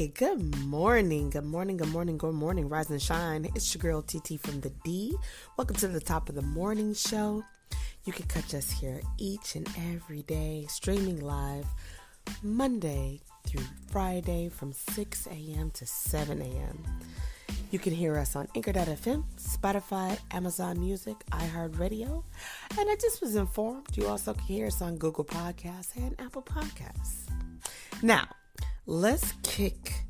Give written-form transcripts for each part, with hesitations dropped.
Good morning, rise and shine. It's your girl TT from the D. Welcome to the top of the morning show. You can catch us here each and every day, streaming live Monday through Friday from 6 a.m. to 7 a.m. You can hear us on Anchor.fm, Spotify, Amazon Music, iHeartRadio, and I just was informed you also can hear us on Google Podcasts and Apple Podcasts. Now, let's kick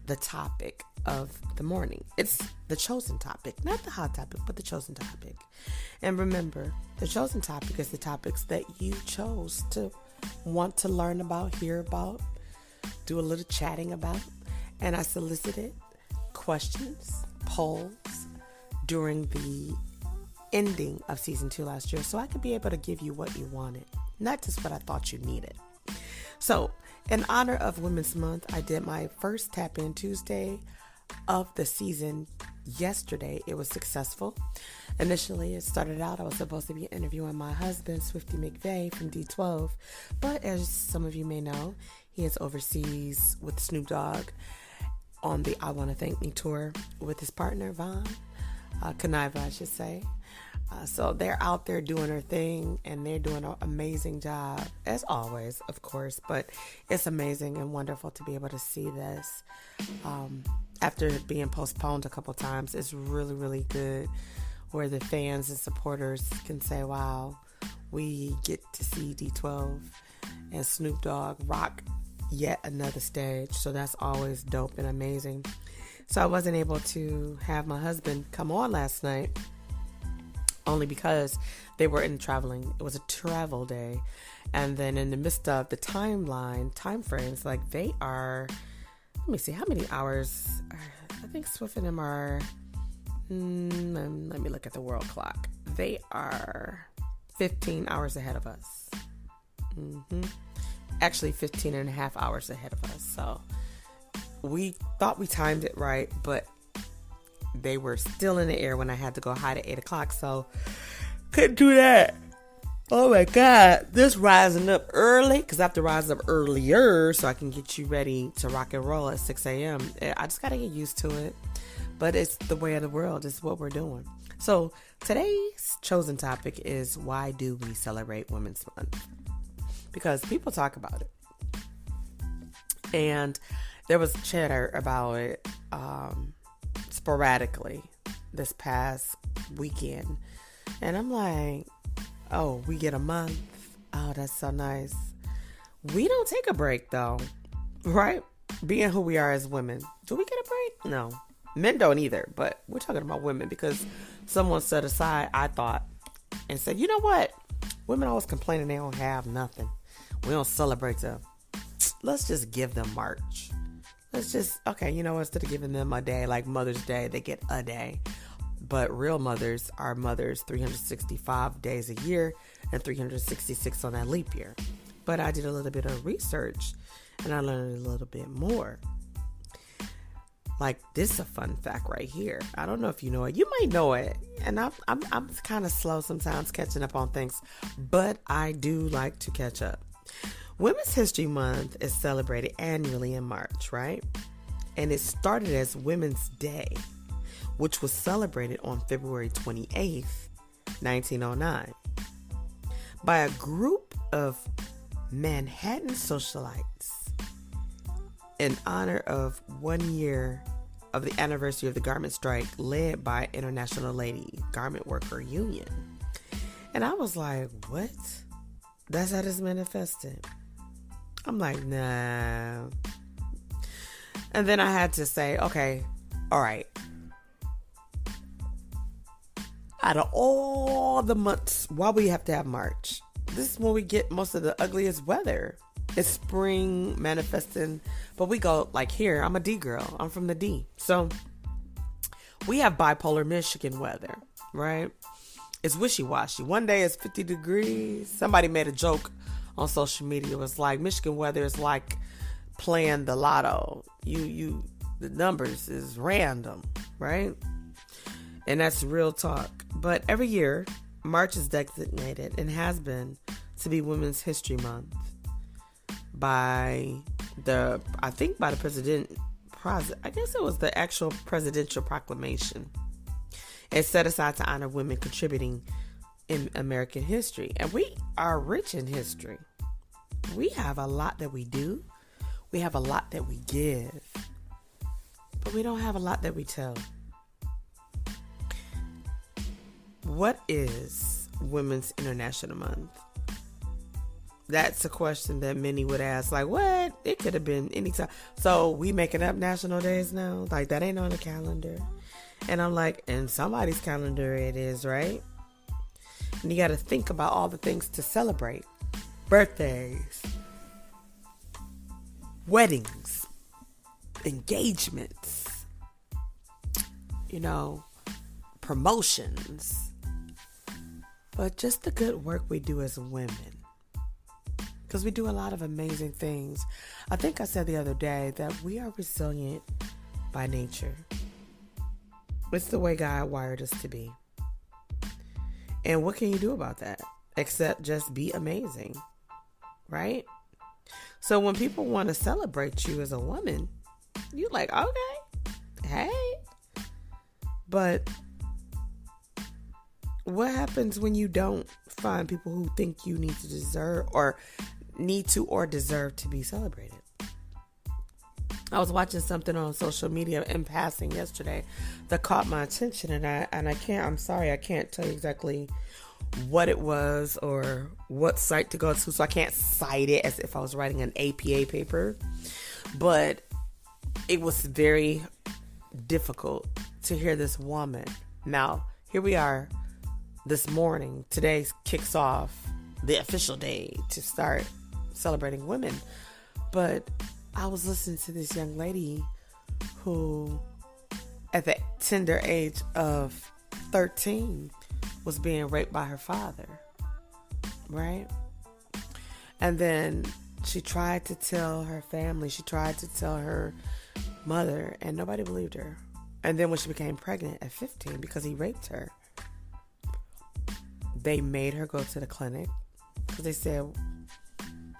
the topic of the morning. It's the chosen topic, not the hot topic, but the chosen topic. And remember, the chosen topic is the topics that you chose to want to learn about, hear about, do a little chatting about. And I solicited questions, polls during the ending of season 2 last year, so I could be able to give you what you wanted, not just what I thought you needed. So, in honor of Women's Month, I did my first Tap In Tuesday of the season yesterday. It was successful. Initially, it started out, I was supposed to be interviewing my husband, Swifty McVeigh from D12. But as some of you may know, he is overseas with Snoop Dogg on the I Want to Thank Me tour with his partner, Kaniva, I should say. So they're out there doing their thing, and they're doing an amazing job, as always, of course. But it's amazing and wonderful to be able to see this. After being postponed a couple times, it's really, really good where the fans and supporters can say, wow, we get to see D12 and Snoop Dogg rock yet another stage. So that's always dope and amazing. So I wasn't able to have my husband come on last night, only because they were traveling. It was a travel day. And then in the midst of the time frames, like they are, let me see, how many hours? I think Swift and them are, let me look at the world clock. They are 15 hours ahead of us. Actually 15 and a half hours ahead of us. So we thought we timed it right, but they were still in the air when I had to go hide at 8 o'clock, so couldn't do that. Oh my God, this rising up early, because I have to rise up earlier so I can get you ready to rock and roll at 6 a.m. I just got to get used to it, but it's the way of the world. It's what we're doing. So today's chosen topic is, why do we celebrate Women's Month? Because people talk about it. And there was chatter about it sporadically this past weekend. And I'm like, oh, we get a month. Oh, that's so nice. We don't take a break though, right? Being who we are as women. Do we get a break? No. Men don't either, but we're talking about women because someone set aside, I thought, and said, you know what? Women always complaining they don't have nothing. We don't celebrate them. Let's just give them March. Let's just, okay, you know, instead of giving them a day like Mother's Day, they get a day. But real mothers are mothers 365 days a year and 366 on that leap year. But I did a little bit of research and I learned a little bit more. Like, this is a fun fact right here. I don't know if you know it. You might know it. And I'm kind of slow sometimes catching up on things, but I do like to catch up. Women's History Month is celebrated annually in March, right? And it started as Women's Day, which was celebrated on February 28th, 1909, by a group of Manhattan socialites in honor of 1 year of the anniversary of the garment strike led by International Lady Garment Worker Union. And I was like, what? That's how this manifested. I'm like, nah. And then I had to say, okay, all right. Out of all the months, why we have to have March? This is when we get most of the ugliest weather. It's spring manifesting, but we go like here. I'm a D girl. I'm from the D. So we have bipolar Michigan weather, right? It's wishy-washy. One day it's 50 degrees. Somebody made a joke on social media. It was like, Michigan weather is like playing the lotto. The numbers is random, right? And that's real talk. But every year, March is designated and has been to be Women's History Month by I think by the I guess it was the actual presidential proclamation. It's set aside to honor women contributing in American history. And we are rich in history. We have a lot that we do. We have a lot that we give. But we don't have a lot that we tell. What is Women's International Month? That's a question that many would ask. Like, what? It could have been any time. So we making up national days now? Like, that ain't on the calendar. And I'm like, in somebody's calendar it is, right? And you got to think about all the things to celebrate. Birthdays. Weddings. Engagements. Promotions. But just the good work we do as women. Because we do a lot of amazing things. I think I said the other day that we are resilient by nature. It's the way God wired us to be. And what can you do about that? Except just be amazing. Right? So when people want to celebrate you as a woman, you're like, okay, hey. But what happens when you don't find people who think you need to deserve or deserve to be celebrated? I was watching something on social media in passing yesterday that caught my attention, and I'm sorry, I can't tell you exactly what it was or what site to go to, so I can't cite it as if I was writing an APA paper, but it was very difficult to hear this woman. Now, here we are this morning. Today kicks off the official day to start celebrating women. But I was listening to this young lady who, at the tender age of 13, was being raped by her father. Right? And then she tried to tell her family, she tried to tell her mother, and nobody believed her. And then when she became pregnant at 15, because he raped her, they made her go to the clinic because they said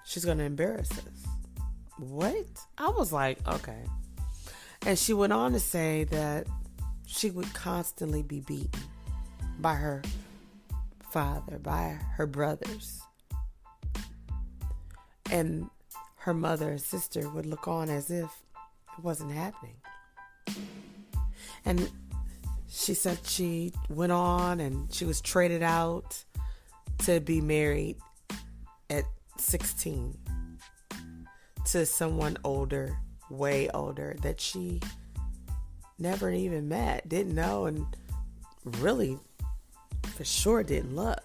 she's going to embarrass us. What? I was like, okay. And she went on to say that she would constantly be beaten by her father, by her brothers. And her mother and sister would look on as if it wasn't happening. And she said she went on and she was traded out to be married at 16 to someone older, way older, that she never even met, didn't know, and really for sure didn't love.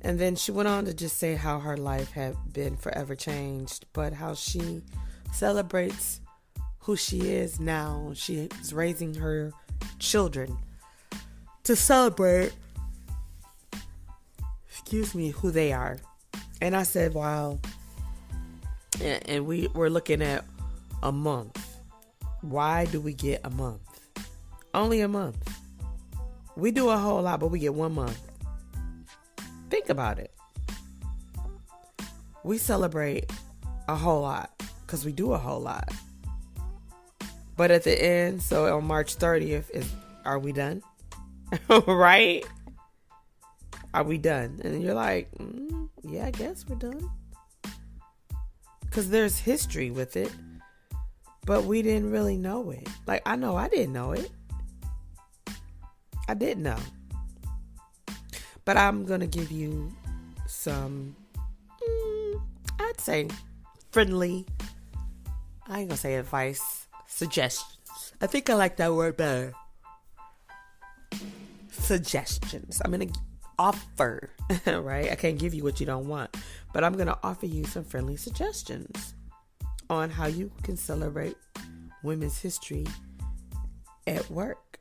And then she went on to just say how her life had been forever changed, but how she celebrates who she is now. She is raising her children to celebrate, who they are. And I said, wow. And we're looking at a month. Why do we get a month? Only a month. We do a whole lot, but we get 1 month. Think about it. We celebrate a whole lot because we do a whole lot. But at the end, so on March 30th, are we done? Right? Are we done? And you're like, yeah, I guess we're done. Because there's history with it. But we didn't really know it. Like, I know I didn't know it. I didn't know. But I'm going to give you some, I'd say, friendly, I ain't going to say advice, suggestions. I think I like that word better. Suggestions. I'm going to offer, right? I can't give you what you don't want. But I'm going to offer you some friendly suggestions on how you can celebrate women's history at work.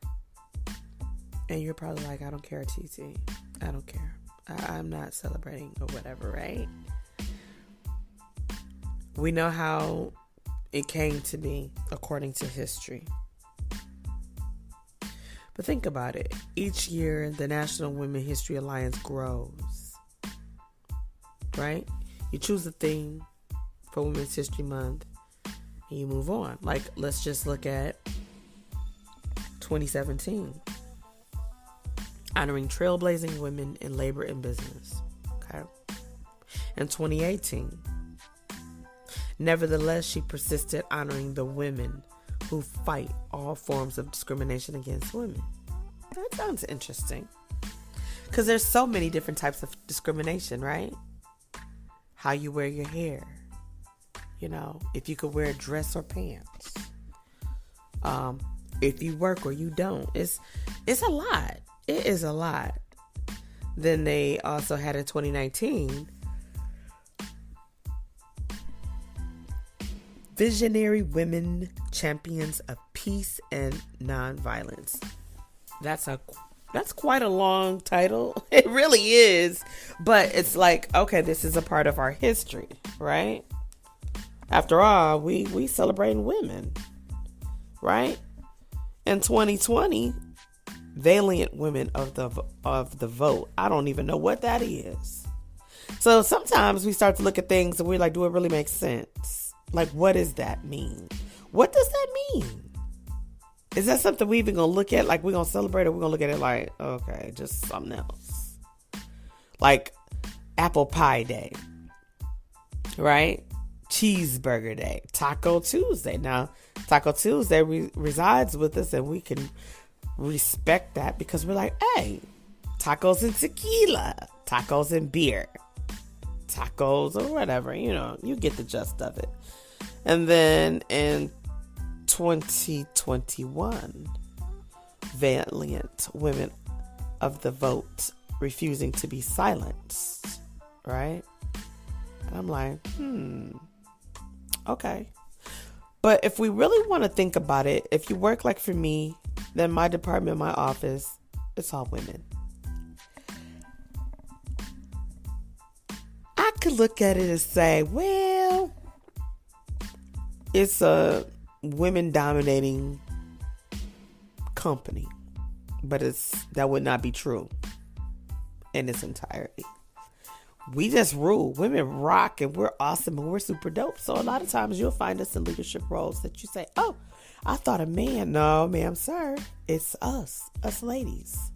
And you're probably like, I don't care, TT. I don't care. I'm not celebrating or whatever, right? We know how it came to be according to history. But think about it. Each year, the National Women History Alliance grows. Right? You choose a theme. for Women's History Month, and you move on. Like, let's just look at 2017. Honoring trailblazing women in labor and business. Okay. In 2018. Nevertheless, she persisted honoring the women who fight all forms of discrimination against women. That sounds interesting. Because there's so many different types of discrimination, right? How you wear your hair. You know, if you could wear a dress or pants. If you work or you don't. It's a lot. It is a lot. Then they also had in 2019, Visionary Women Champions of Peace and Nonviolence. That's quite a long title. It really is. But it's like, okay, this is a part of our history, right? After all, we celebrating women, right? In 2020, Valiant Women of the Vote. I don't even know what that is. So sometimes we start to look at things and we're like, do it really make sense? Like, what does that mean? What does that mean? Is that something we even gonna look at? Like, we're gonna celebrate, or we're gonna look at it like, okay, just something else? Like Apple Pie Day, right? Cheeseburger Day, Taco Tuesday. Now, Taco Tuesday resides with us, and we can respect that because we're like, hey, tacos and tequila, tacos and beer, tacos or whatever, you know, you get the gist of it. And then in 2021, Valiant Women of the Vote refusing to be silenced, right? And I'm like, okay. But if we really want to think about it, if you work like for me, then my department, my office, it's all women. I could look at it and say, well, it's a women dominating company, but that would not be true in its entirety. We just rule. Women rock, and we're awesome, and we're super dope. So a lot of times you'll find us in leadership roles that you say, oh, I thought a man. No, ma'am, sir. It's us ladies.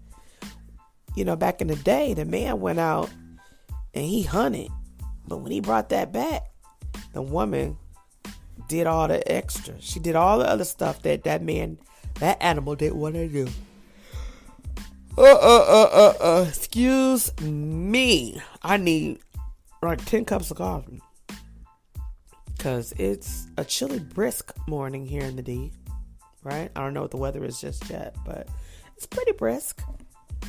You know, back in the day, the man went out and he hunted. But when he brought that back, the woman did all the extra. She did all the other stuff that animal didn't want to do. Excuse me. I need like 10 cups of coffee. Because it's a chilly, brisk morning here in the D. Right? I don't know what the weather is just yet, but it's pretty brisk.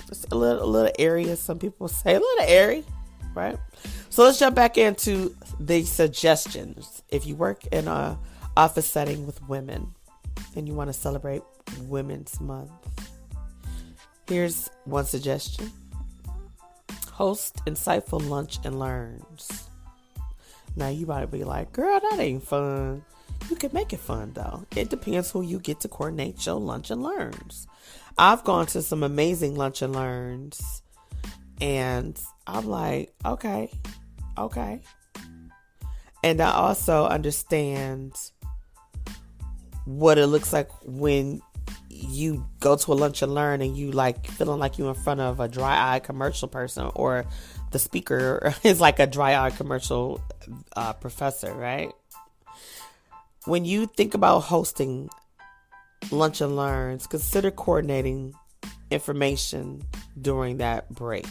Just a little airy, as some people say. A little airy. Right? So let's jump back into the suggestions. If you work in a office setting with women and you want to celebrate Women's Month, here's one suggestion. Host insightful lunch and learns. Now you might be like, girl, that ain't fun. You can make it fun though. It depends who you get to coordinate your lunch and learns. I've gone to some amazing lunch and learns, and I'm like, okay. And I also understand what it looks like when you go to a lunch and learn and you like feeling like you're in front of a dry-eyed commercial person, or the speaker is like a dry-eyed commercial professor, right? When you think about hosting lunch and learns, consider coordinating information during that break,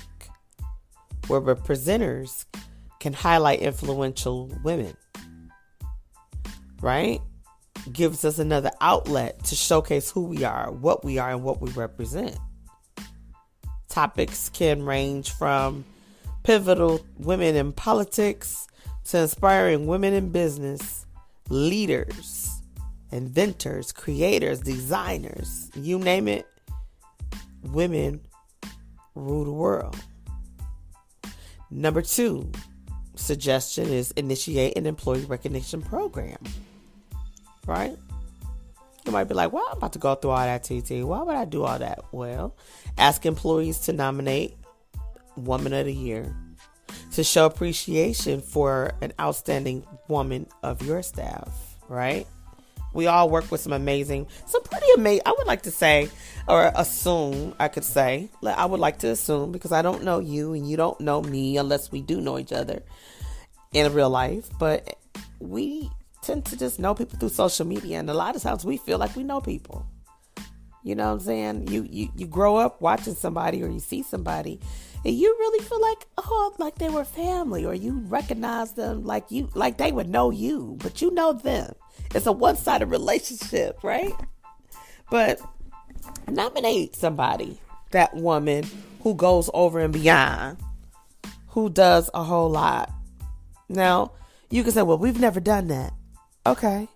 where the presenters can highlight influential women, right? Gives us another outlet to showcase who we are, and what we represent. Topics can range from pivotal women in politics to inspiring women in business, leaders, inventors, creators, designers, you name it. Women rule the world. Number 2 suggestion is initiate an employee recognition program. Right? You might be like, well, I'm about to go through all that, TT. Why would I do all that? Well, ask employees to nominate Woman of the Year. to show appreciation for an outstanding woman of your staff, right? We all work with some pretty amazing, I would like to say, or assume, I could say, I would like to assume, because I don't know you and you don't know me unless we do know each other in real life, but we tend to just know people through social media, and a lot of times we feel like we know people. You know what I'm saying? You grow up watching somebody, or you see somebody, and you really feel like they were family, or you recognize them like they would know you, but you know them. It's a one-sided relationship, right? But nominate somebody, that woman who goes over and beyond, who does a whole lot. Now, you can say, well, we've never done that. Okay.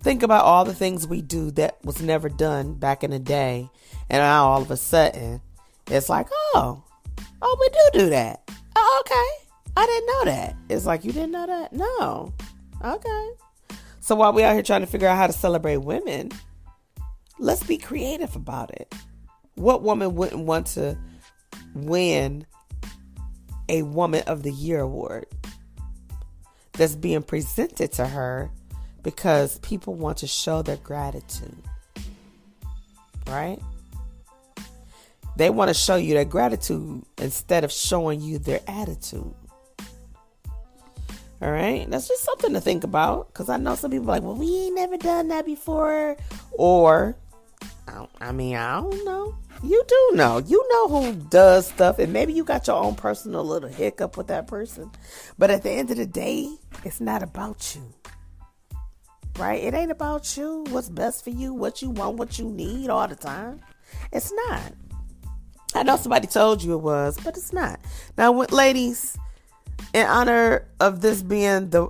Think about all the things we do that was never done back in the day. And now all of a sudden, it's like, oh, we do that. Oh, okay. I didn't know that. It's like, you didn't know that? No. Okay. So while we're out here trying to figure out how to celebrate women, let's be creative about it. What woman wouldn't want to win a Woman of the Year award that's being presented to her because people want to show their gratitude, right? They want to show you their gratitude instead of showing you their attitude. All right. That's just something to think about, because I know some people are like, well, we ain't never done that before. Or, I don't know. You do know. You know who does stuff, and maybe you got your own personal little hiccup with that person. But at the end of the day, it's not about you. Right? It ain't about you, what's best for you, what you want, what you need all the time. It's not. I know somebody told you it was, but it's not. Now, ladies, in honor of this being the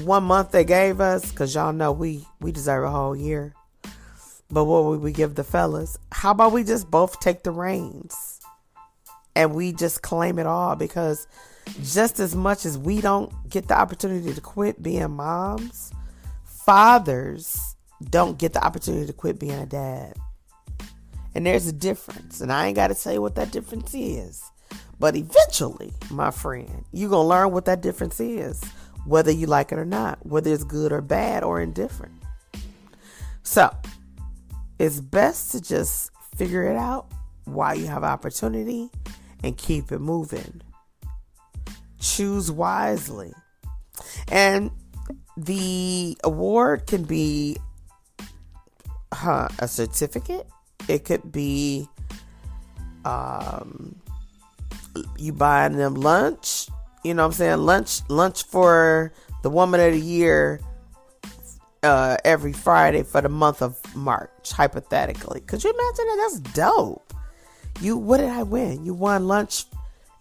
1 month they gave us, because y'all know we deserve a whole year. But what would we give the fellas? How about we just both take the reins and we just claim it all? Because just as much as we don't get the opportunity to quit being moms, fathers don't get the opportunity to quit being a dad. And there's a difference. And I ain't got to tell you what that difference is. But eventually, my friend, you're going to learn what that difference is, whether you like it or not, whether it's good or bad or indifferent. So, it's best to just figure it out while you have opportunity and keep it moving. Choose wisely. And the award can be a certificate. It could be you buying them lunch. You know what I'm saying? Lunch for the Woman of the Year every Friday for the month of March, hypothetically. Could you imagine that? That's dope. What did I win? You won lunch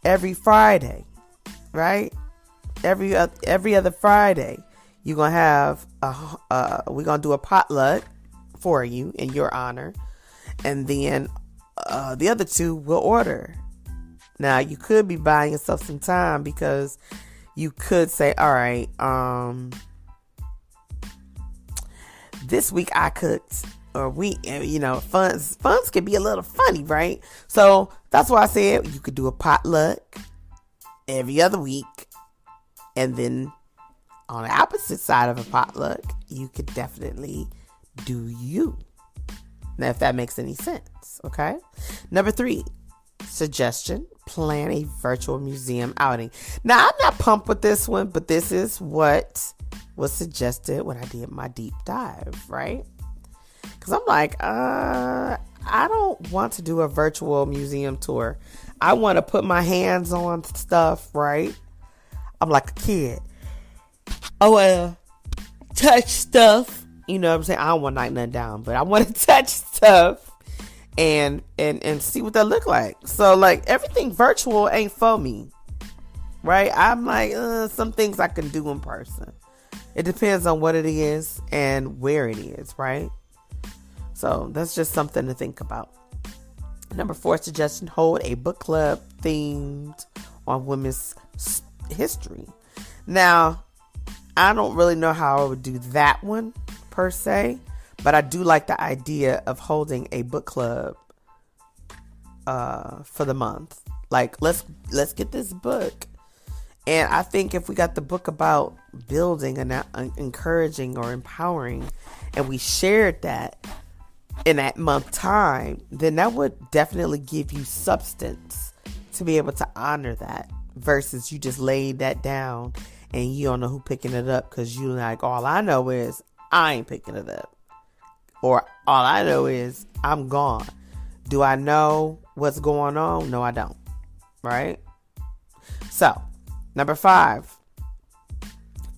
every Friday, right? Every other Friday, you're gonna have we're gonna do a potluck for you in your honor, and then the other two will order. Now, you could be buying yourself some time, because you could say, all right, this week I cooked, or funds can be a little funny, right? So that's why I said you could do a potluck every other week. And then on the opposite side of a potluck, you could definitely do you. Now, if that makes any sense, okay? Number 3, suggestion, plan a virtual museum outing. Now, I'm not pumped with this one, but this is what was suggested when I did my deep dive, right? Because I'm like, I don't want to do a virtual museum tour. I want to put my hands on stuff, right? I'm like a kid. I want to touch stuff. You know what I'm saying? I don't want to knock nothing down, but I want to touch stuff and see what that look like. So, like, everything virtual ain't for me, right? I'm like, some things I can do in person. It depends on what it is and where it is, right? So that's just something to think about. Number 4 suggestion, hold a book club themed on women's history. Now, I don't really know how I would do that one per se, but I do like the idea of holding a book club for the month. Like, let's get this book. And I think if we got the book about building and encouraging or empowering, and we shared that in that month time, then that would definitely give you substance to be able to honor that, versus you just laid that down and you don't know who picking it up, because you like, all I know is I ain't picking it up, or all I know is I'm gone. Do I know what's going on? No, I don't. Right? So, number 5,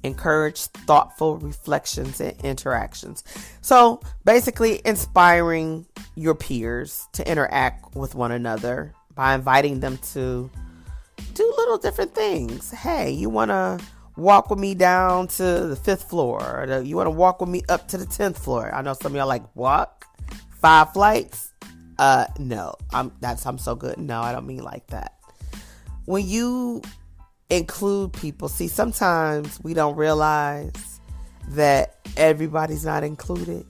encourage thoughtful reflections and interactions. So basically inspiring your peers to interact with one another by inviting them to do little different things. Hey, you want to walk with me down to the 5th floor? Or you want to walk with me up to the 10th floor? I know some of y'all like, walk 5 flights. No, I'm so good. No, I don't mean like that. When you include people, see, sometimes we don't realize that everybody's not included.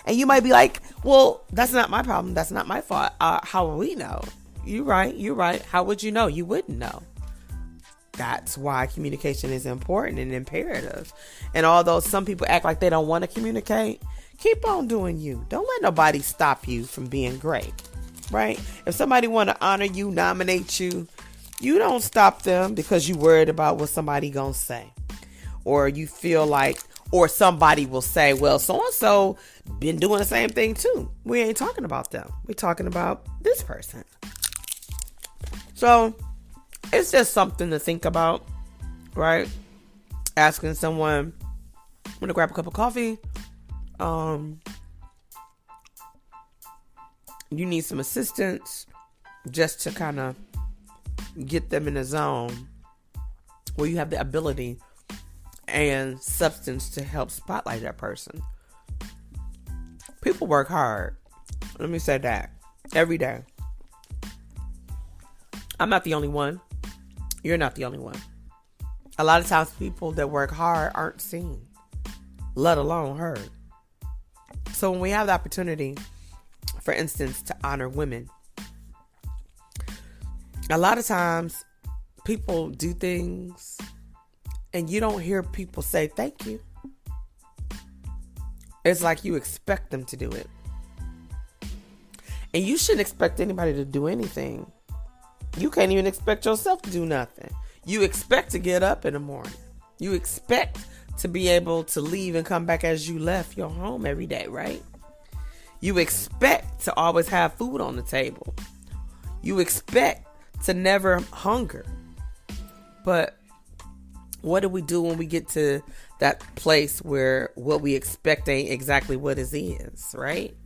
And you might be like, well, that's not my problem. That's not my fault. How will we know? You're right. How would you know? You wouldn't know. That's why communication is important and imperative. And although some people act like they don't want to communicate, keep on doing you. Don't let nobody stop you from being great, right? If somebody want to honor you, nominate you, you don't stop them because you worried about what somebody gonna say. Or you feel like, or somebody will say, well, so-and-so been doing the same thing too. We ain't talking about them. We're talking about this person. So it's just something to think about, right? Asking someone, want to grab a cup of coffee? You need some assistance, just to kind of get them in a zone where you have the ability and substance to help spotlight that person. People work hard. Let me say that. Every day. I'm not the only one. You're not the only one. A lot of times people that work hard aren't seen, let alone heard. So when we have the opportunity, for instance, to honor women, a lot of times people do things and you don't hear people say thank you. It's like you expect them to do it. And you shouldn't expect anybody to do anything. You can't even expect yourself to do nothing. You expect to get up in the morning. You expect to be able to leave and come back as you left your home every day, right? You expect to always have food on the table. You expect to never hunger. But what do we do when we get to that place where what we expect ain't exactly what it is, right?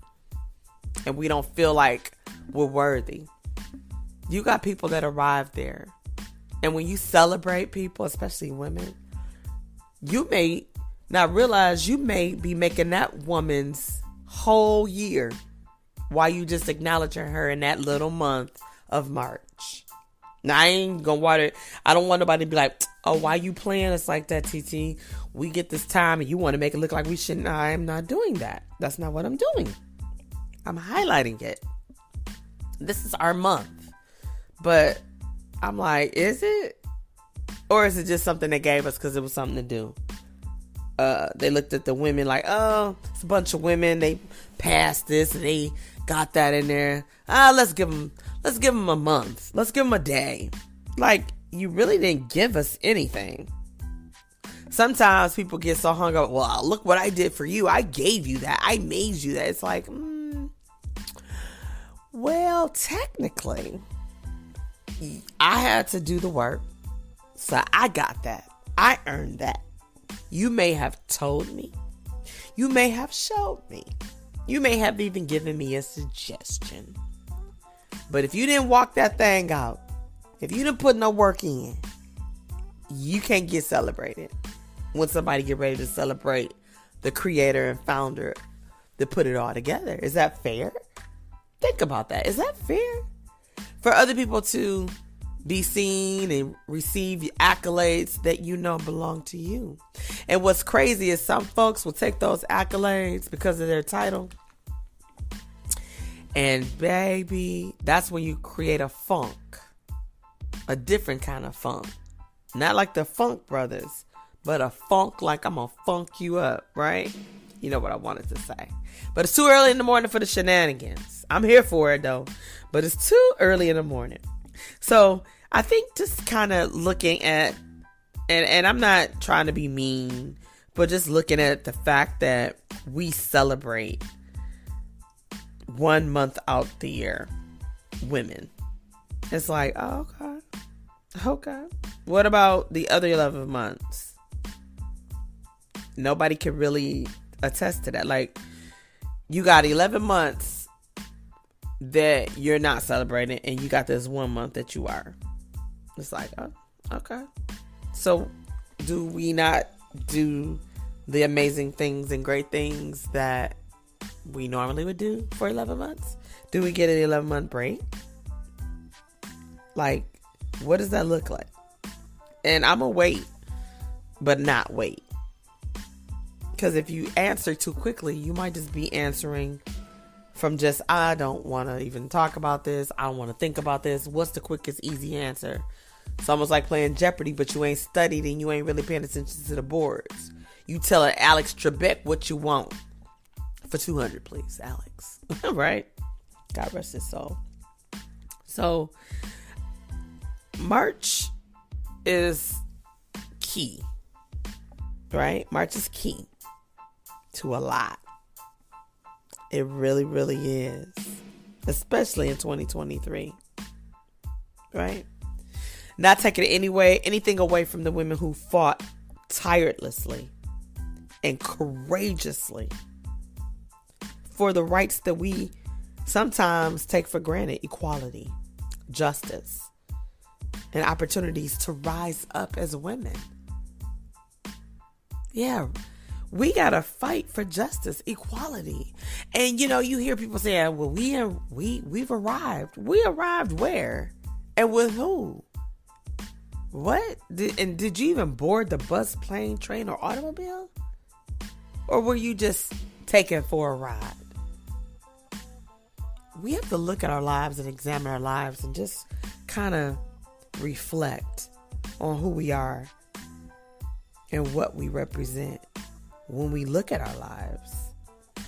And we don't feel like we're worthy. You got people that arrive there. And when you celebrate people, especially women, you may not realize you may be making that woman's whole year while you just acknowledging her in that little month of March. Now, I ain't gonna want it. I don't want nobody to be like, oh, why you playing us like that, TT? We get this time and you want to make it look like we shouldn't. I am not doing that. That's not what I'm doing. I'm highlighting it. This is our month. But I'm like, is it? Or is it just something they gave us because it was something to do? They looked at the women like, oh, it's a bunch of women. They passed this and they got that in there. Let's give them a month. Let's give them a day. Like, you really didn't give us anything. Sometimes people get so hung up. Well, look what I did for you. I gave you that. I made you that. It's like, well, technically, I had to do the work. So I got that. I earned that. You may have told me. You may have showed me. You may have even given me a suggestion. But if you didn't walk that thing out, if you didn't put no work in, you can't get celebrated. When somebody get ready to celebrate the creator and founder that put it all together. Is that fair? Think about that. Is that fair? For other people to be seen and receive accolades that you know belong to you. And what's crazy is some folks will take those accolades because of their title. And baby, that's when you create a funk A different kind of funk. Not like the Funk Brothers, but a funk like I'm going to funk you up, right? You know what I wanted to say. But it's too early in the morning for the shenanigans. I'm here for it, though. But it's too early in the morning. So I think just kind of looking at, and I'm not trying to be mean, but just looking at the fact that we celebrate 1 month out the year, women. It's like, oh, okay. What about the other 11 months? Nobody can really attest to that. Like, you got 11 months that you're not celebrating, and you got this 1 month that you are. It's like, oh, okay. So, do we not do the amazing things and great things that we normally would do for 11 months? Do we get an 11-month break? Like, what does that look like? And I'm going to wait, but not wait. Because if you answer too quickly, you might just be answering from just, I don't want to even talk about this. I don't want to think about this. What's the quickest, easy answer? It's almost like playing Jeopardy, but you ain't studied and you ain't really paying attention to the boards. You telling Alex Trebek what you want. For 200, please, Alex. Right? God rest his soul. So, March is key. Right? March is key to a lot. It really, really is. Especially in 2023. Right? Not taking anything away from the women who fought tirelessly and courageously for the rights that we sometimes take for granted. Equality, justice, and opportunities to rise up as women. Yeah, we gotta fight for justice, equality. And you hear people say, well, we've arrived. We arrived where? And with who? What? Did you even board the bus, plane, train, or automobile? Or were you just taken for a ride? We have to look at our lives and examine our lives and just kind of reflect on who we are and what we represent when we look at our lives.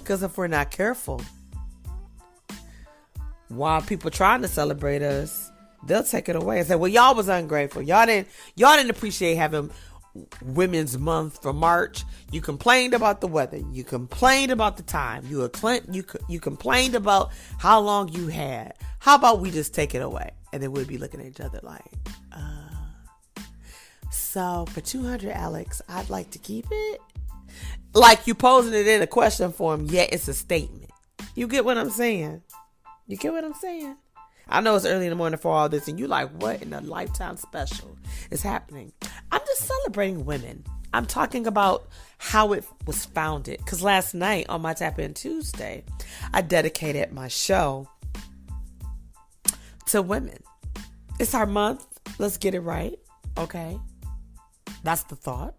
Because if we're not careful, while people trying to celebrate us, they'll take it away and say, well, y'all was ungrateful. Y'all didn't appreciate having Women's Month for March. You complained about the weather. You complained about the time. You complained about how long you had. How about we just take it away? And then we'd be looking at each other like, so for 200, Alex, I'd like to keep it. Like you posing it in a question form, yet it's a statement. You get what I'm saying? I know it's early in the morning for all this, and you're like, what in a lifetime special is happening? I'm just celebrating women. I'm talking about how it was founded. Because last night on my Tap In Tuesday, I dedicated my show to women. It's our month. Let's get it right. Okay? That's the thought.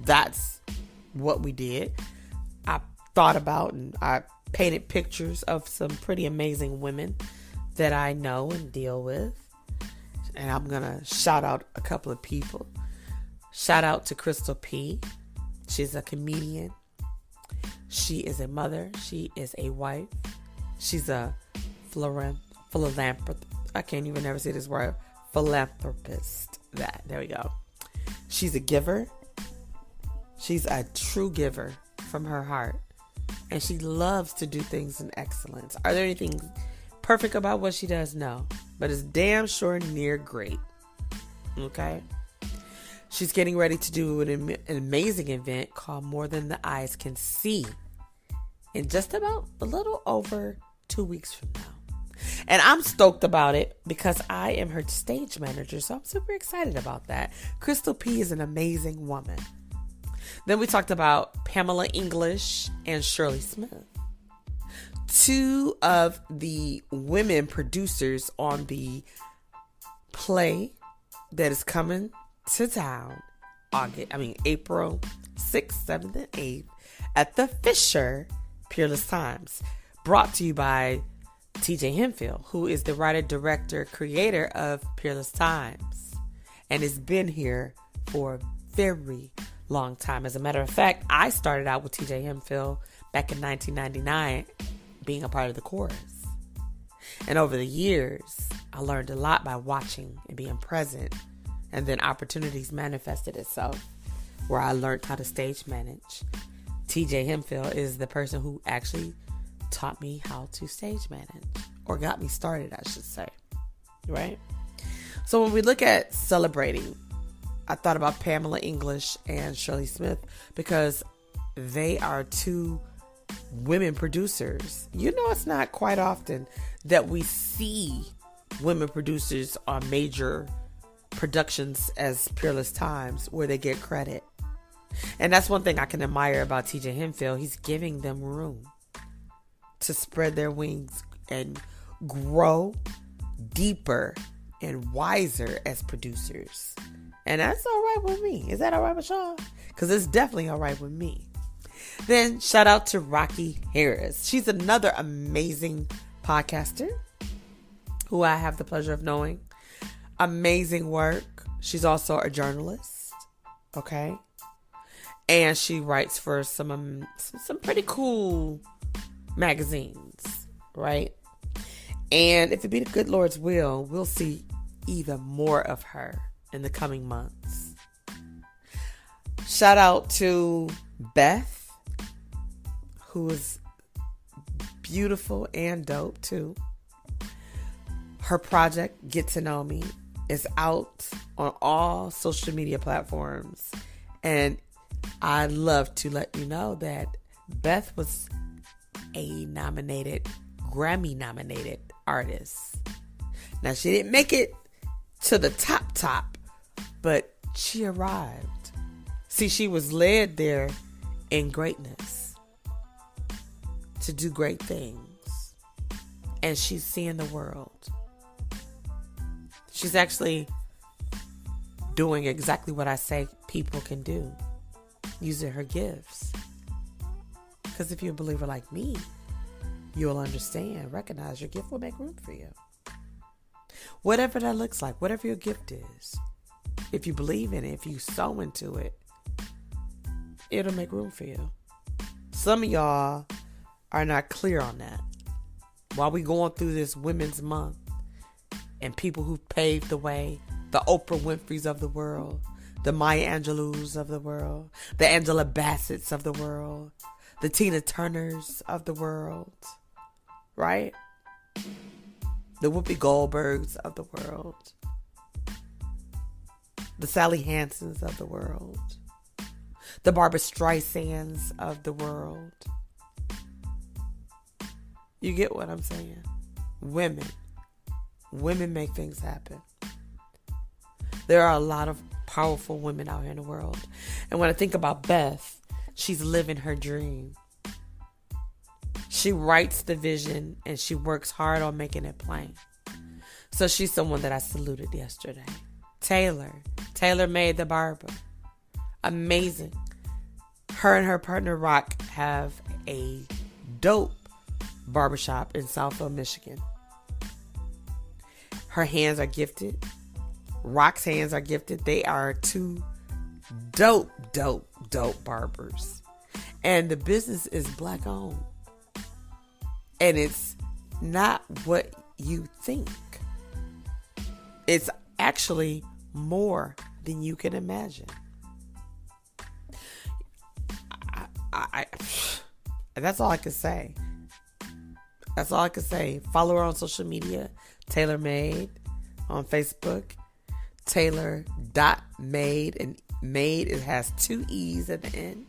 That's what we did. I thought about and I painted pictures of some pretty amazing women that I know and deal with. And I'm going to shout out a couple of people. Shout out to Crystal P. She's a comedian. She is a mother. She is a wife. She's a philanthropist. I can't even never say this word. Philanthropist. There we go. She's a giver. She's a true giver from her heart. And she loves to do things in excellence. Are there anything perfect about what she does? No. But it's damn sure near great. Okay? She's getting ready to do an amazing event called More Than the Eyes Can See in just about a little over 2 weeks from now. And I'm stoked about it because I am her stage manager. So I'm super excited about that. Crystal P is an amazing woman. Then we talked about Pamela English and Shirley Smith. Two of the women producers on the play that is coming to town April 6th, 7th, and 8th at the Fisher Peerless Times. Brought to you by TJ Hemphill, who is the writer, director, creator of Peerless Times, and has been here for a very long time. As a matter of fact, I started out with TJ Hemphill back in 1999, being a part of the chorus. And over the years, I learned a lot by watching and being present. And then opportunities manifested itself where I learned how to stage manage. TJ Hemphill is the person who actually taught me how to stage manage, or got me started, I should say. Right? So when we look at celebrating, I thought about Pamela English and Shirley Smith because they are two women producers. You know, it's not quite often that we see women producers on major productions as Peerless Times where they get credit. And that's one thing I can admire about TJ Hemphill. He's giving them room to spread their wings and grow deeper and wiser as producers. And that's all right with me. Is that all right with y'all? Because it's definitely all right with me. Then shout out to Rocky Harris. She's another amazing podcaster who I have the pleasure of knowing. Amazing work. She's also a journalist. Okay. And she writes for some pretty cool magazines. Right. And if it be the good Lord's will, we'll see even more of her in the coming months. Shout out to Beth, who is beautiful and dope too. Her project, Get to Know Me, is out on all social media platforms. And I'd love to let you know that Beth was a Grammy nominated artist. Now, she didn't make it to the top, but she arrived. See, she was led there in greatness to do great things. And she's seeing the world. She's actually doing exactly what I say people can do, using her gifts. Because if you're a believer like me, you'll understand, recognize your gift will make room for you. Whatever that looks like, whatever your gift is, if you believe in it, if you sow into it, it'll make room for you. Some of y'all are not clear on that. While we going through this Women's Month, and people who paved the way, the Oprah Winfreys of the world, the Maya Angelou's of the world, the Angela Bassett's of the world, the Tina Turners of the world, right? The Whoopi Goldbergs of the world, the Sally Hansons of the world, the Barbara Streisands of the world. You get what I'm saying? Women make things happen. There are a lot of powerful women out here in the world. And when I think about Beth, she's living her dream. She writes the vision and she works hard on making it plain. So she's someone that I saluted yesterday. Taylor made the barber. Amazing. Her and her partner Rock have a dope barbershop in Southfield, Michigan. Her hands are gifted. Rock's hands are gifted. They are two dope barbers. And the business is Black owned. And it's not what you think. It's actually more than you can imagine. That's all I can say. That's all I can say. Follow her on social media. Taylor Made on Facebook. Taylor.made. And made, it has 2 E's at the end.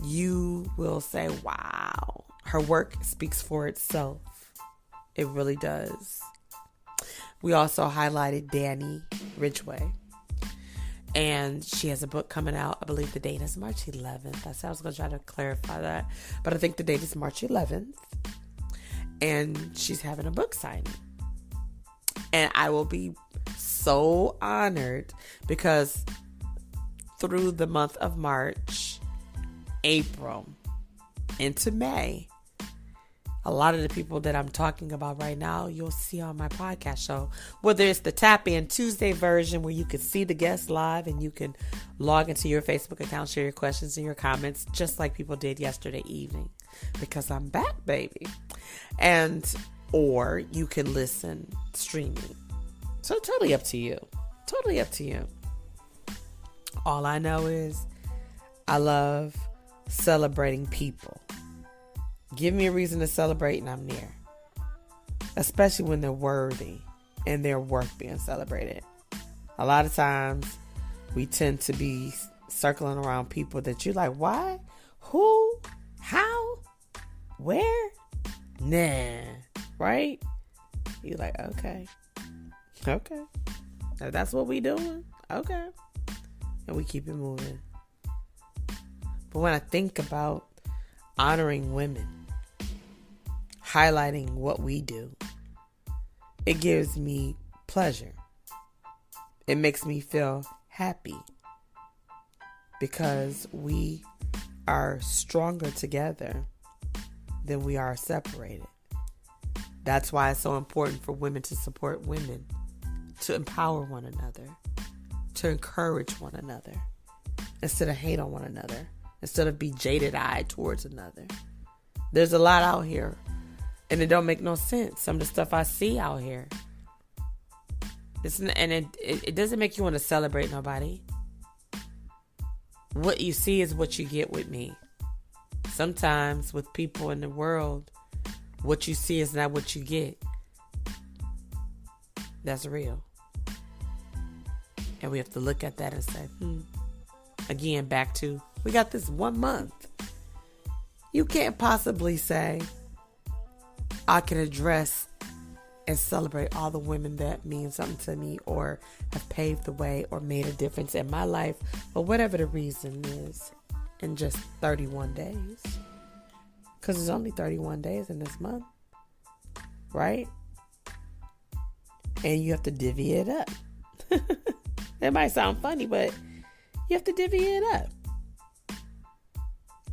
You will say, wow. Her work speaks for itself. It really does. We also highlighted Danny Ridgway. And she has a book coming out. I believe the date is March 11th. I said I was going to try to clarify that. But I think the date is March 11th. And she's having a book signing. And I will be so honored because through the month of March, April, into May, A lot of the people that I'm talking about right now, you'll see on my podcast show. Whether it's the Tap In Tuesday version where you can see the guests live and you can log into your Facebook account, share your questions and your comments, just like people did yesterday evening. Because I'm back, baby. Or you can listen streaming. So totally up to you. Totally up to you. All I know is I love celebrating people. Give me a reason to celebrate and I'm there. Especially when they're worthy and they're worth being celebrated. A lot of times we tend to be circling around people that you're like, why? Who? How? Where? Nah. Right? You're like, okay. If that's what we doing, okay. And we keep it moving. But when I think about honoring women, highlighting what we do, it gives me pleasure. It makes me feel happy because we are stronger together than we are separated. That's why it's so important for women to support women, to empower one another, to encourage one another, instead of hate on one another, instead of be jaded-eyed towards another. There's a lot out here, and it don't make no sense. Some of the stuff I see out here. It doesn't make you want to celebrate nobody. What you see is what you get with me. Sometimes with people in the world, what you see is not what you get. That's real. And we have to look at that and say, Again, back to, we got this 1 month. You can't possibly say, I can address and celebrate all the women that mean something to me or have paved the way or made a difference in my life or whatever the reason is in just 31 days. Because there's only 31 days in this month. Right? And you have to divvy it up. It might sound funny, but you have to divvy it up.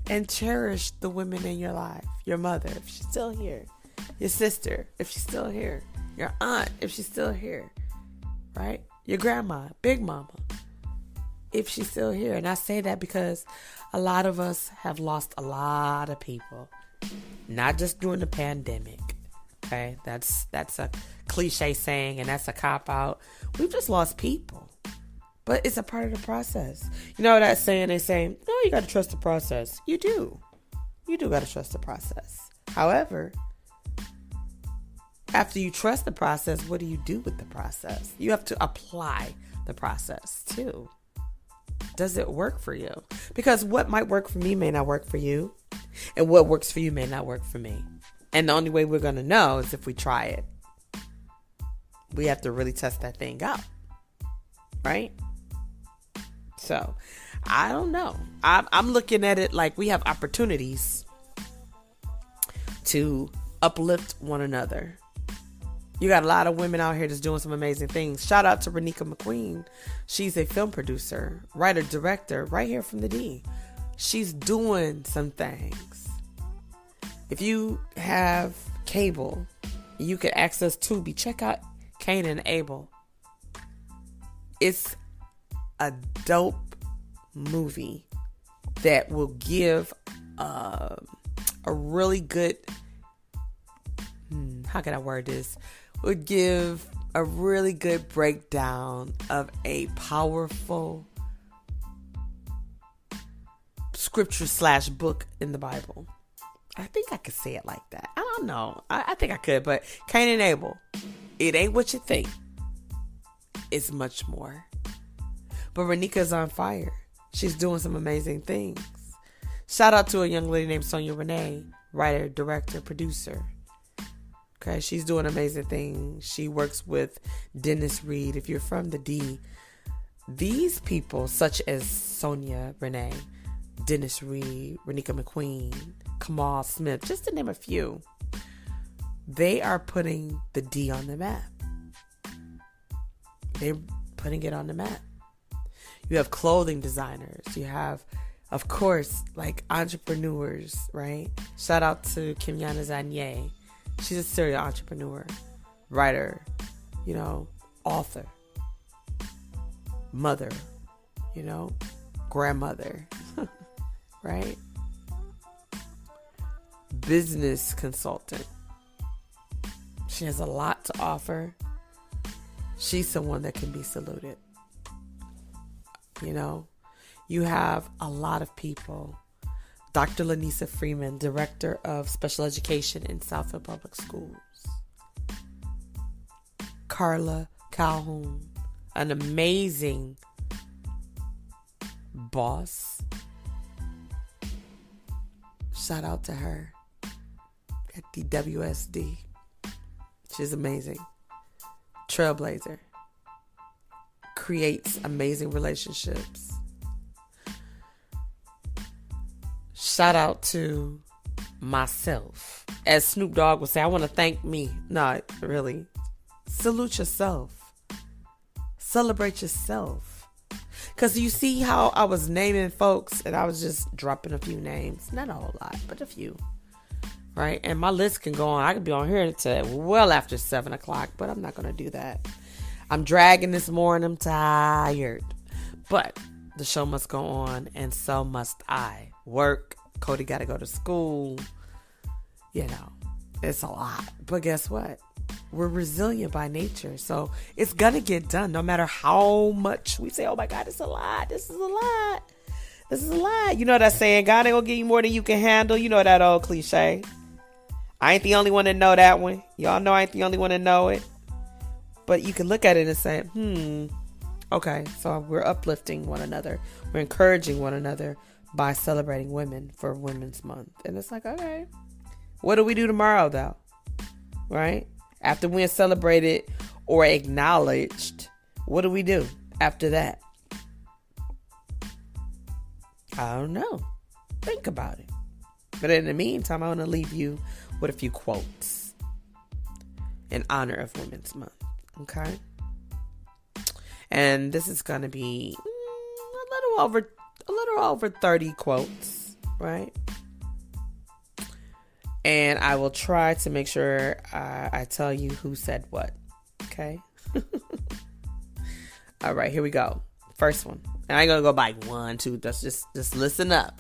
And cherish the women in your life. Your mother, if she's still here. Your sister, if she's still here. Your aunt, if she's still here. Right? Your grandma, big mama, if she's still here. And I say that because a lot of us have lost a lot of people. Not just during the pandemic. Okay? That's a cliche saying and that's a cop-out. We've just lost people. But it's a part of the process. You know that saying they say, no, you got to trust the process. You do. You do got to trust the process. However, after you trust the process, what do you do with the process? You have to apply the process too. Does it work for you? Because what might work for me may not work for you. And what works for you may not work for me. And the only way we're going to know is if we try it. We have to really test that thing out. Right? So, I don't know. I'm looking at it like we have opportunities to uplift one another. You got a lot of women out here that's doing some amazing things. Shout out to Renika McQueen. She's a film producer, writer, director, right here from the D. She's doing some things. If you have cable, you can access Tubi. Check out Cain and Abel. It's a dope movie that will give a really good, how can I word this? Would give a really good breakdown of a powerful scripture / book in the Bible. I think I could say it like that. I don't know. I think I could, but Cain and Abel, it ain't what you think. It's much more. But Renika's on fire. She's doing some amazing things. Shout out to a young lady named Sonia Renee, writer, director, producer. Okay, she's doing amazing things. She works with Dennis Reed. If you're from the D, these people, such as Sonia Renee, Dennis Reed, Renika McQueen, Kamal Smith, just to name a few, they are putting the D on the map. They're putting it on the map. You have clothing designers. You have Of course, like entrepreneurs, right? Shout out to Kimyana Zanye. She's a serial entrepreneur, writer, author, mother, grandmother, right? Business consultant. She has a lot to offer. She's someone that can be saluted. You have a lot of people. Dr. Lanisa Freeman, Director of Special Education in Southfield Public Schools. Carla Calhoun, an amazing boss. Shout out to her at the WSD. She's amazing. Trailblazer. Creates amazing relationships. Shout out to myself. As Snoop Dogg would say, I want to thank me. No, really. Salute yourself. Celebrate yourself. Because you see how I was naming folks and I was just dropping a few names. Not a whole lot, but a few. Right? And my list can go on. I could be on here until well after 7 o'clock, but I'm not going to do that. I'm dragging this morning. I'm tired. But the show must go on, and so must I. Work. Cody got to go to school. It's a lot. But guess what? We're resilient by nature. So it's going to get done no matter how much we say, oh my God, it's a lot. This is a lot. This is a lot. You know that saying, God ain't going to give you more than you can handle. You know that old cliche. I ain't the only one that know that one. Y'all know I ain't the only one that know it. But you can look at it and say, okay, so we're uplifting one another. We're encouraging one another by celebrating women for Women's Month. And it's like, okay, what do we do tomorrow though? Right? After we're celebrated or acknowledged, what do we do after that? I don't know. Think about it. But in the meantime, I want to leave you with a few quotes in honor of Women's Month. Okay? And this is going to be a little over 30 quotes, right? And I will try to make sure I tell you who said what. Okay? All right, here we go. First one. And I ain't going to go by 1, 2. Just listen up.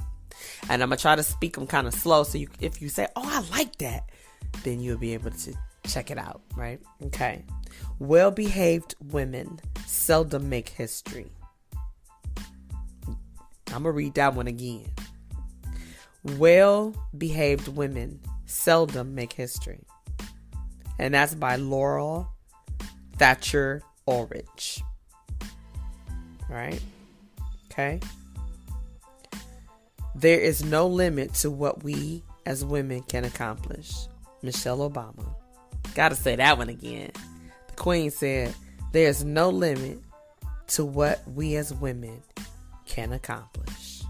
And I'm going to try to speak them kind of slow. So if you say, oh, I like that, then you'll be able to check it out, right? Okay. Well-behaved women seldom make history. I'm going to read that one again. Well-behaved women seldom make history. And that's by Laurel Thatcher Ulrich. Right? Okay. There is no limit to what we as women can accomplish. Michelle Obama. Gotta say that one again. The Queen said, there's no limit to what we as women can accomplish.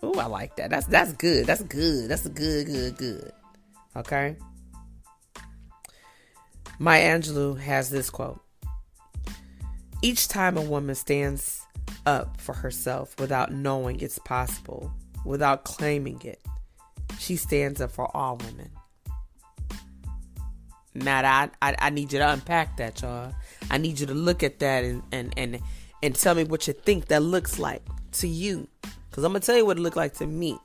Ooh, I like that. That's good. That's good. That's a good. Okay. Maya Angelou has this quote. Each time a woman stands up for herself without knowing it's possible, without claiming it, she stands up for all women. Now, I need you to unpack that, y'all. I need you to look at that and tell me what you think that looks like to you. Because I'm going to tell you what it looked like to me.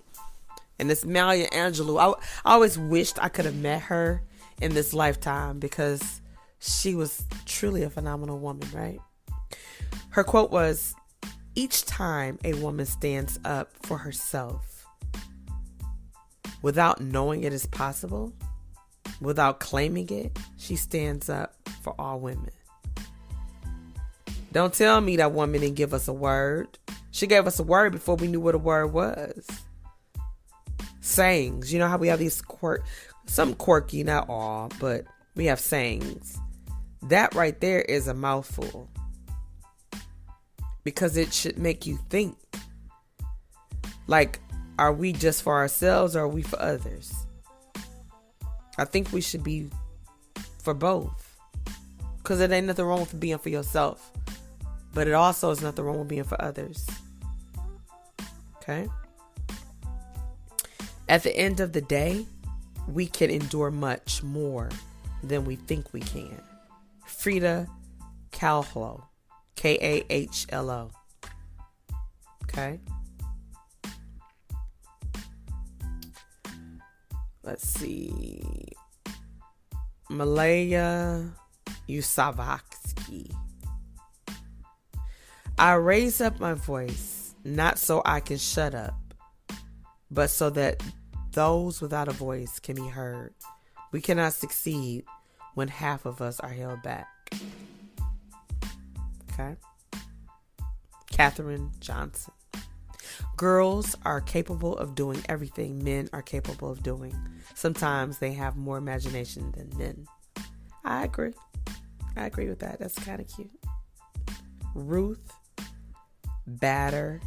And it's Maya Angelou. I always wished I could have met her in this lifetime because she was truly a phenomenal woman, right? Her quote was, each time a woman stands up for herself without knowing it is possible, without claiming it, she stands up for all women. Don't tell me that woman didn't give us a word. She gave us a word before we knew what a word was. Sayings. You know how we have these some quirky, not all, but we have sayings. That right there is a mouthful. Because it should make you think. Like, are we just for ourselves or are we for others? I think we should be for both. Because it ain't nothing wrong with being for yourself. But it also is nothing wrong with being for others. Okay? At the end of the day, we can endure much more than we think we can. Frida Kahlo. Kahlo. Okay. Let's see. Malaya Yousafzai. I raise up my voice, not so I can shut up, but so that those without a voice can be heard. We cannot succeed when half of us are held back. Okay. Katherine Johnson. Girls are capable of doing everything men are capable of doing. Sometimes they have more imagination than men. I agree. I agree with that. That's kind of cute. Ruth Bader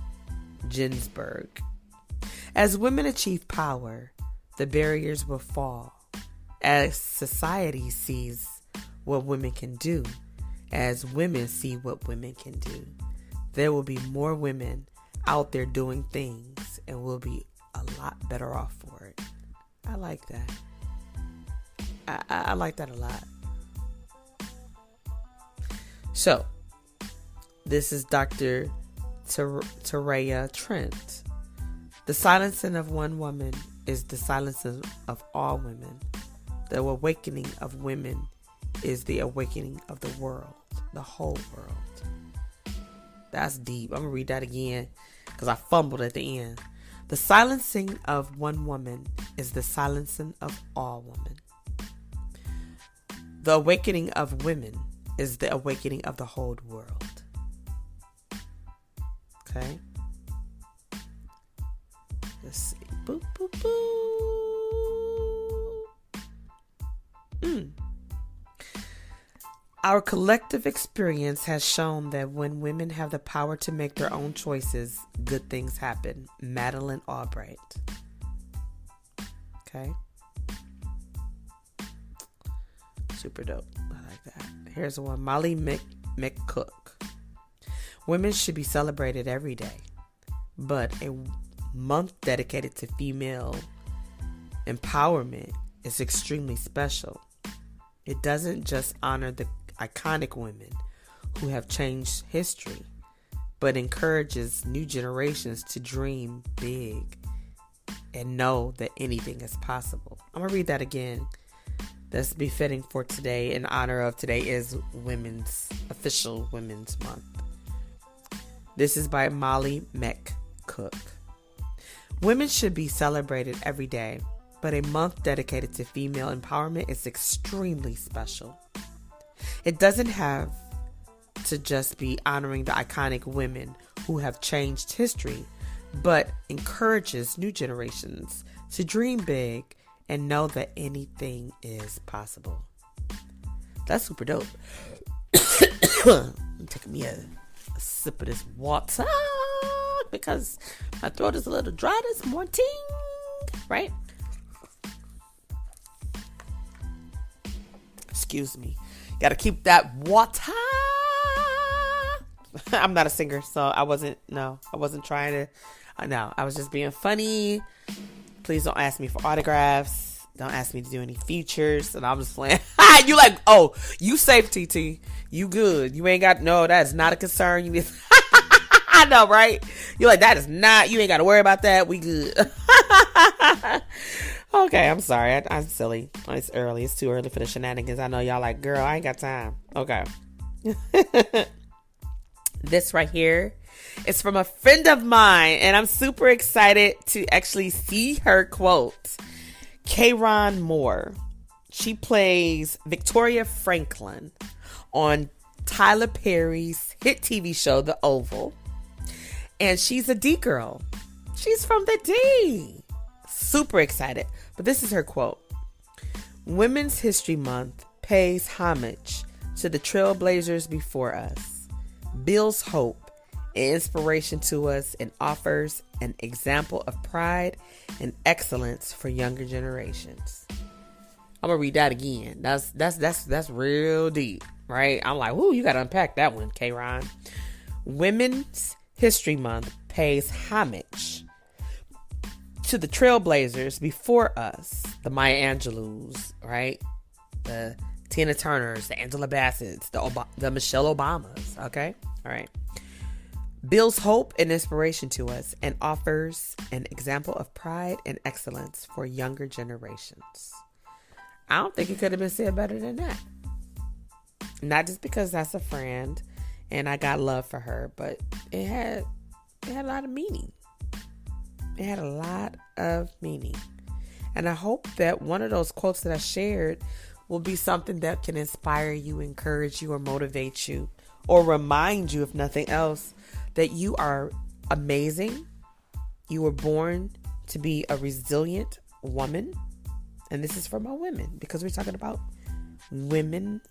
Ginsburg. As women achieve power, the barriers will fall. As society sees what women can do, as women see what women can do, there will be more women out there doing things, and we'll be a lot better off for it. I like that. I like that a lot. So, this is Dr. Teraya Trent. The silencing of one woman is the silencing of all women. The awakening of women is the awakening of the world, the whole world. That's deep. I'm going to read that again because I fumbled at the end. The silencing of one woman is the silencing of all women. The awakening of women is the awakening of the whole world. Okay? Let's see. Boop, boop, boop. Our collective experience has shown that when women have the power to make their own choices, good things happen. Madeleine Albright. Okay? Super dope. I like that. Here's one. Molly McCook. Women should be celebrated every day, but a month dedicated to female empowerment is extremely special. It doesn't just honor the iconic women who have changed history, but encourages new generations to dream big and know that anything is possible. I'm going to read that again. That's befitting for today. In honor of today is official Women's Month. This is by Molly McCook. Women should be celebrated every day, but a month dedicated to female empowerment is extremely special. It doesn't have to just be honoring the iconic women who have changed history, but encourages new generations to dream big and know that anything is possible. That's super dope. I'm taking me a sip of this water because my throat is a little dry this morning, right? Excuse me. Gotta keep that water. I'm not a singer, so I wasn't trying to. No, I was just being funny. Please don't ask me for autographs. Don't ask me to do any features. And I'm just playing. You like, oh, you safe, TT. You good. You ain't got, no, that is not a concern. You just, I know, right? You're like, that is not, you ain't got to worry about that. We good. Okay, I'm sorry. I'm silly. It's early. It's too early for the shenanigans. I know y'all like, girl, I ain't got time. Okay. This right here is from a friend of mine, and I'm super excited to actually see her quote. Karen Moore. She plays Victoria Franklin on Tyler Perry's hit TV show, The Oval. And she's a D girl. She's from the D. Super excited. But this is her quote. Women's History Month pays homage to the trailblazers before us, builds hope and inspiration to us, and offers an example of pride and excellence for younger generations. I'm gonna read that again. That's real deep, right? I'm like, ooh, you gotta unpack that one, K-Ron. Women's History Month pays homage to the trailblazers before us, the Maya Angelou's, right? The Tina Turners, the Angela Bassett's, the Michelle Obamas, okay? All right. Builds hope and inspiration to us and offers an example of pride and excellence for younger generations. I don't think it could have been said better than that. Not just because that's a friend and I got love for her, but it had a lot of meaning. It had a lot of meaning. And I hope that one of those quotes that I shared will be something that can inspire you, encourage you, or motivate you, or remind you, if nothing else, that you are amazing. You were born to be a resilient woman. And this is for my women, because we're talking about women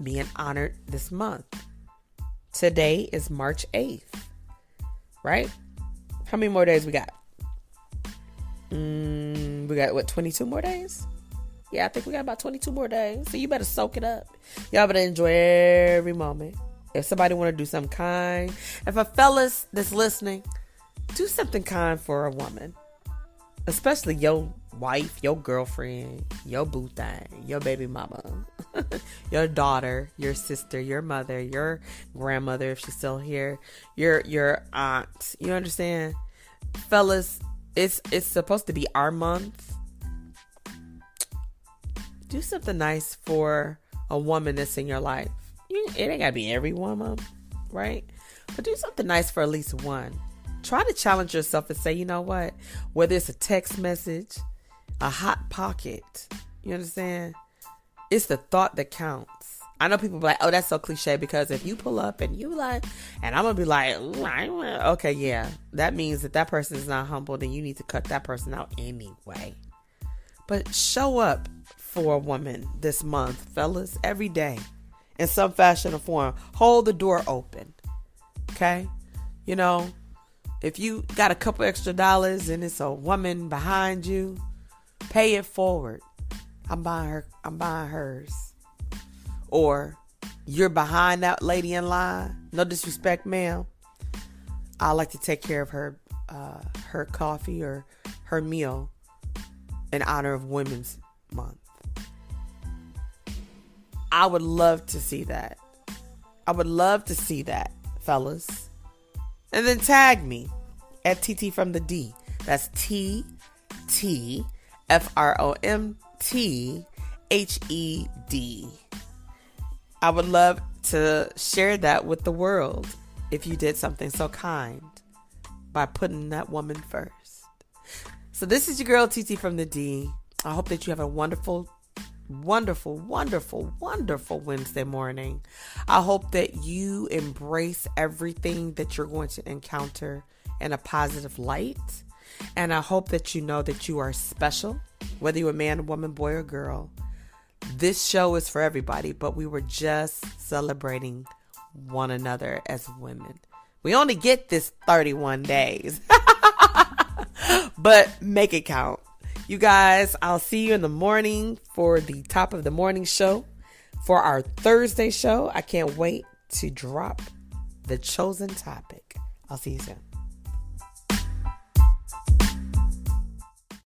being honored this month. Today is March 8th, right? How many more days we got? We got, 22 more days? Yeah, I think we got about 22 more days. So you better soak it up. Y'all better enjoy every moment. If somebody want to do something kind, if a fellas that's listening, do something kind for a woman. Especially your wife, your girlfriend, your boo thing, your baby mama, your daughter, your sister, your mother, your grandmother, if she's still here, your aunt. You understand? Fellas, it's supposed to be our month. Do something nice for a woman that's in your life. It ain't gotta be every woman, right? But do something nice for at least one. Try to challenge yourself and say, you know what? Whether it's a text message, a hot pocket, you understand? It's the thought that counts. I know people be like, oh, that's so cliche, because if you pull up and you like, and I'm gonna be like, okay, yeah, that means that person is not humble, then you need to cut that person out anyway. But show up for a woman this month, fellas, every day, in some fashion or form. Hold the door open, okay? You know, if you got a couple extra dollars and it's a woman behind you, pay it forward. I'm buying hers. Or you're behind that lady in line. No disrespect, ma'am. I like to take care of her coffee or her meal in honor of Women's Month. I would love to see that. I would love to see that, fellas. And then tag me at TTFromTheD. That's TTFromTheD. I would love to share that with the world if you did something so kind by putting that woman first. So this is your girl TT from the D. I hope that you have a wonderful, wonderful, wonderful, wonderful Wednesday morning. I hope that you embrace everything that you're going to encounter in a positive light. And I hope that you know that you are special, whether you're a man, woman, boy, or girl. This show is for everybody, but we were just celebrating one another as women. We only get this 31 days, but make it count. You guys, I'll see you in the morning for the top of the morning show. For our Thursday show, I can't wait to drop the chosen topic. I'll see you soon.